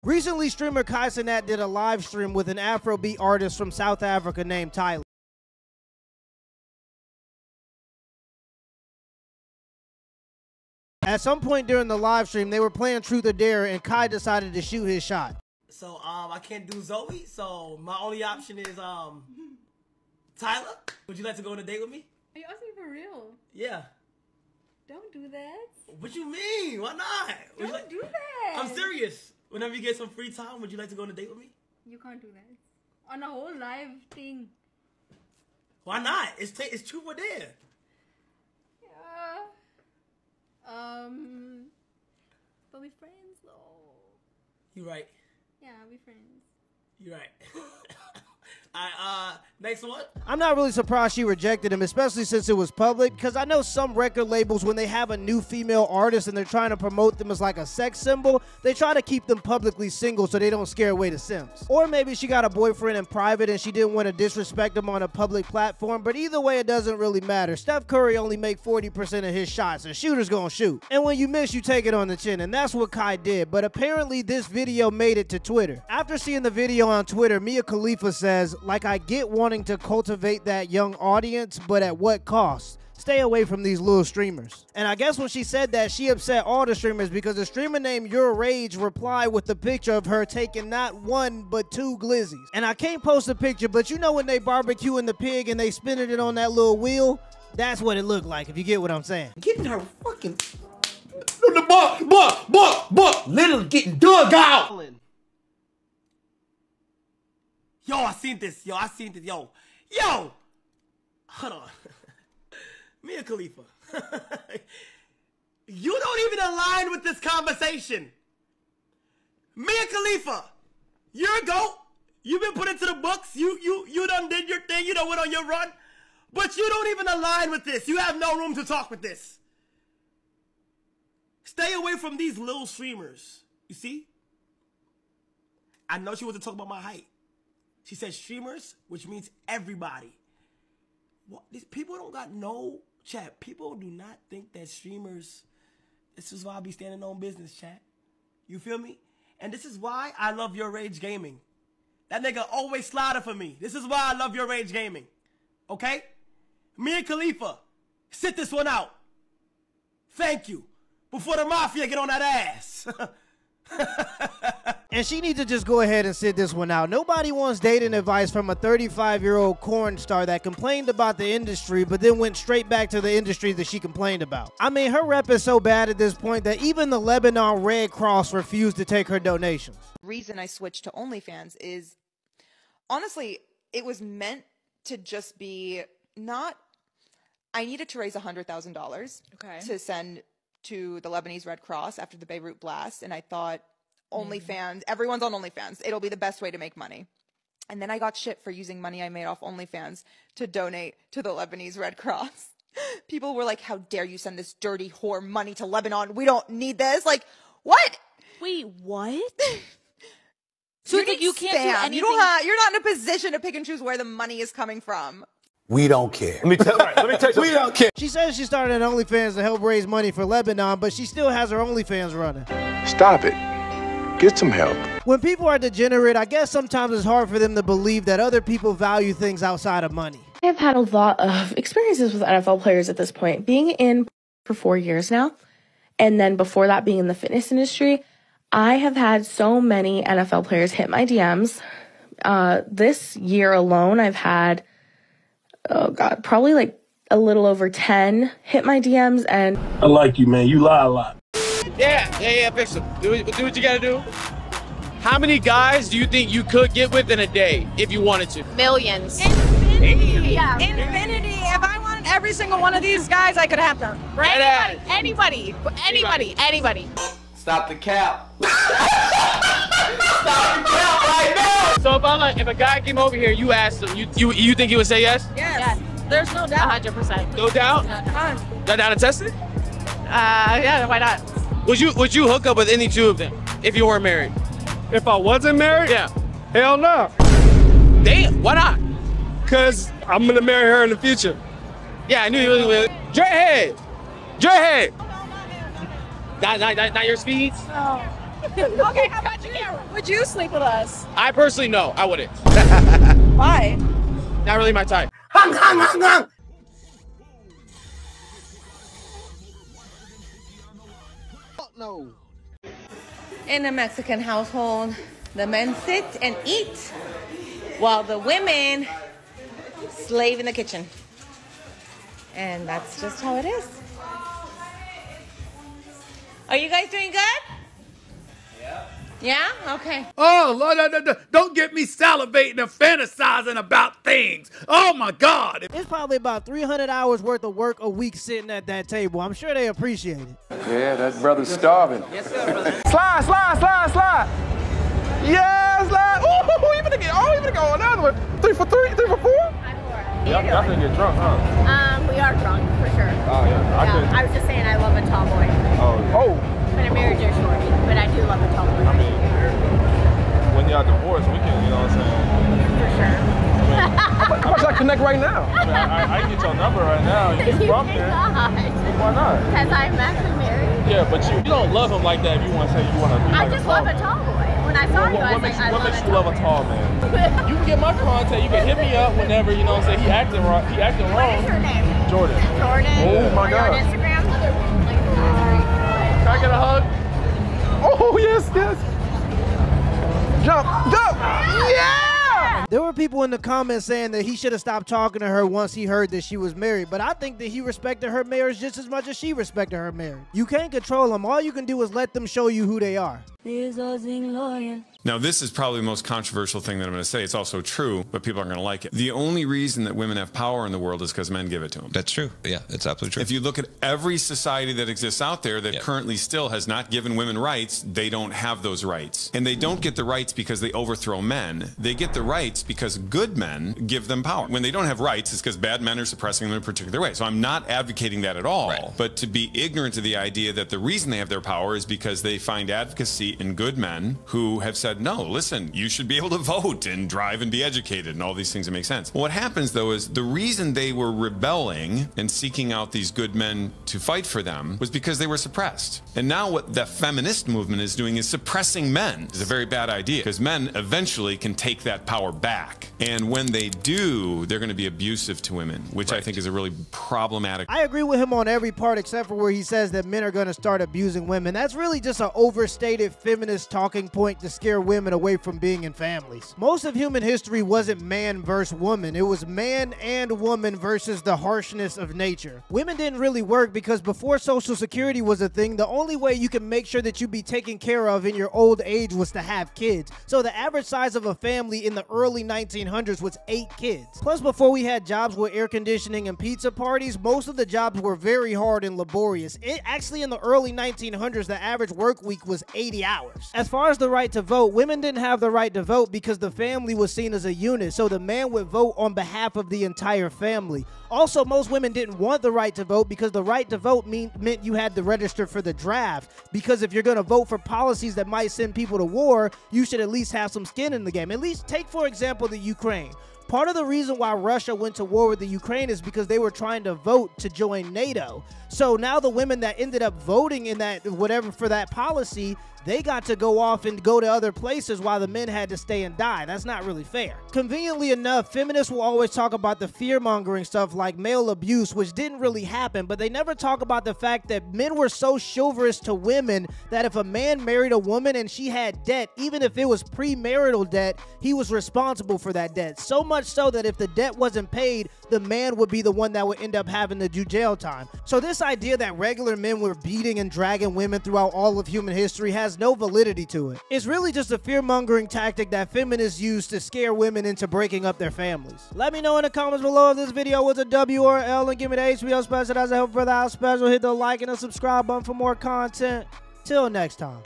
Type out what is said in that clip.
Recently, streamer Cenat did a live stream with an Afrobeat artist from South Africa named Tyler. At some point during the live stream, they were playing Truth or Dare, and Kai decided to shoot his shot. So, I can't do Zoe, so my only option is, Tyler. Would you like to go on a date with me? Are you asking for real? Yeah. Don't do that. What you mean? Why not? Don't do that. I'm serious. Whenever you get some free time, would you like to go on a date with me? You can't do that. On a whole live thing. Why not? It's Truth or Dare. But we friends though. You right. Yeah, we friends. You right. Alright, next one. I'm not really surprised she rejected him, especially since it was public, because I know some record labels, when they have a new female artist and they're trying to promote them as like a sex symbol, they try to keep them publicly single so they don't scare away the simps. Or maybe she got a boyfriend in private and she didn't want to disrespect him on a public platform, but either way, it doesn't really matter. Steph Curry only make 40% of his shots, and shooters gonna shoot. And when you miss, you take it on the chin, and that's what Kai did. But apparently this video made it to Twitter. After seeing the video on Twitter, Kahlifa says, like, I get wanting to cultivate that young audience, but at what cost? Stay away from these little streamers. And I guess when she said that, she upset all the streamers, because a streamer named Your Rage replied with the picture of her taking not one, but 2 glizzies. And I can't post a picture, but you know when they barbecuing the pig and they spinning it on that little wheel? That's what it looked like, if you get what I'm saying. Getting her fucking... Literally getting dug out! Yo, I seen this. Yo, Hold on. Kahlifa. You don't even align with this conversation. Kahlifa, you're a GOAT. You've been put into the books. You done did your thing. You done went on your run. But you don't even align with this. You have no room to talk with this. Stay away from these little streamers. You see? I know she wants to talk about my height. She said streamers, which means everybody. What? These people don't got no chat. People do not think that streamers, this is why I be standing on business, chat. You feel me? And this is why I love Your Rage Gaming. That nigga always sliding for me. This is why I love Your Rage Gaming. Okay? Kahlifa, sit this one out. Thank you. Before the mafia get on that ass. And she needs to just go ahead and sit this one out. Nobody wants dating advice from a 35-year-old corn star that complained about the industry, but then went straight back to the industry that she complained about. I mean, her rep is so bad at this point that even the Lebanon Red Cross refused to take her donations. The reason I switched to OnlyFans is, honestly, it was meant to just be not... I needed to raise $100,000 to send to the Lebanese Red Cross after the Beirut blast, and I thought, OnlyFans, everyone's on OnlyFans. It'll be the best way to make money. And then I got shit for using money I made off OnlyFans to donate to the Lebanese Red Cross. People were like, how dare you send this dirty whore money to Lebanon? We don't need this. Like, what? Wait, what? So you can't do anything. You're not in a position to pick and choose where the money is coming from. We don't care. Let me tell you, we don't care. She says she started an OnlyFans to help raise money for Lebanon, but she still has her OnlyFans running. Stop it. Get some help. When people are degenerate, I guess sometimes it's hard for them to believe that other people value things outside of money. I've had a lot of experiences with NFL players at this point, being in for 4 years now, and then before that being in the fitness industry. I have had so many NFL players hit my DMs. This year alone, I've had, oh God, probably like a little over 10 hit my DMs. And I like you, man. You lie a lot. Yeah, fix them. Do what you gotta do. How many guys do you think you could get with in a day if you wanted to? Millions. Infinity. Yeah. Infinity. If I wanted every single one of these guys, I could have them. Right? Anybody. Stop the cap. Stop the cap right now. So if a guy came over here, you asked him, you think he would say yes? Yes. There's no doubt. 100%. No doubt? Y'all down to test it? Yeah, why not? Would you hook up with any two of them if you weren't married? If I wasn't married? Yeah. Hell no. Damn, why not? Because I'm going to marry her in the future. Yeah, I knew you was. Dreadhead! Not your speeds? No. Okay, how about you, Cameron? Would you sleep with us? I personally, no, I wouldn't. Why? Not really my type. Hung, hung, hung, hung. No. In a Mexican household, the men sit and eat while the women slave in the kitchen. And that's just how it is. Are you guys doing good? Yeah. Yeah? Okay. Oh, Lord, don't get me salivating and fantasizing about things. Oh, my God. It's probably about 300 hours worth of work a week sitting at that table. I'm sure they appreciate it. Yeah, that brother's starving. Yes, sir, brother. Slide, slide, slide, slide. Yeah, slide. Ooh, you gonna go another one. 3 for 3, 3 for 4? Y'all finna get drunk, huh? We are drunk for sure. Oh, yeah. I was just saying I love a tall boy. Oh, But I'm married to a shorty. But I do love a tall boy. I mean, when y'all divorced, we can, you know what I'm saying? For sure. How much I connect right now? I mean, I can get your number right now. You from here. Why not? Because I'm actually married. Yeah, but you don't love him like that if you want to say you want to be I like just a tall love a tall boy. When I saw you, I was like, I What love makes a you love a tall man? You can get my contact. You can hit me up whenever, you know what I'm saying, he acting wrong. What is your name? Jordan. Jordan. Oh, my Are you God. on Instagram? Can I get a hug? Oh, yes, yes. Jump, jump. Yeah! There were people in the comments saying that he should have stopped talking to her once he heard that she was married, but I think that he respected her marriage just as much as she respected her marriage. You can't control them. All you can do is let them show you who they are. Now, this is probably the most controversial thing that I'm going to say. It's also true, but people aren't going to like it. The only reason that women have power in the world is because men give it to them. That's true. Yeah, it's absolutely true. If you look at every society that exists out there that currently still has not given women rights, they don't have those rights. And they don't get the rights because they overthrow men. They get the rights because good men give them power. When they don't have rights, it's because bad men are suppressing them in a particular way. So I'm not advocating that at all. But to be ignorant of the idea that the reason they have their power is because they find advocacy in good men who have said, no, listen, you should be able to vote and drive and be educated and all these things that make sense. What happens, though, is the reason they were rebelling and seeking out these good men to fight for them was because they were suppressed. And now what the feminist movement is doing is suppressing men. It's a very bad idea because men eventually can take that power back. And when they do, they're going to be abusive to women, which I think is a really problematic. I agree with him on every part except for where he says that men are going to start abusing women. That's really just an overstated feminist talking point to scare women away from being in families. Most of human history wasn't man versus woman. It was man and woman versus the harshness of nature. Women didn't really work because before Social Security was a thing, the only way you can make sure that you'd be taken care of in your old age was to have kids. So the average size of a family in the early 1900s was 8 kids. Plus, before we had jobs with air conditioning and pizza parties, most of the jobs were very hard and laborious. Actually, in the early 1900s, the average work week was 80 hours. As far as the right to vote, women didn't have the right to vote because the family was seen as a unit, so the man would vote on behalf of the entire family. Also, most women didn't want the right to vote because the right to vote meant you had to register for the draft, because if you're going to vote for policies that might send people to war, you should at least have some skin in the game. At least take, for example, the Ukraine. Part of the reason why Russia went to war with the Ukraine is because they were trying to vote to join NATO. So now the women that ended up voting in that whatever for that policy, they got to go off and go to other places while the men had to stay and die. That's not really fair. Conveniently enough, feminists will always talk about the fear-mongering stuff like male abuse, which didn't really happen, but they never talk about the fact that men were so chivalrous to women that if a man married a woman and she had debt, even if it was premarital debt, he was responsible for that debt. So much so that if the debt wasn't paid, the man would be the one that would end up having to do jail time. So this idea that regular men were beating and dragging women throughout all of human history has no validity to it. It's really just a fear-mongering tactic that feminists use to scare women into breaking up their families. Let me know in the comments below if this video was a W or L, and give me the HBO special as a help for the house special. Hit the like and the subscribe button for more content. Till next time.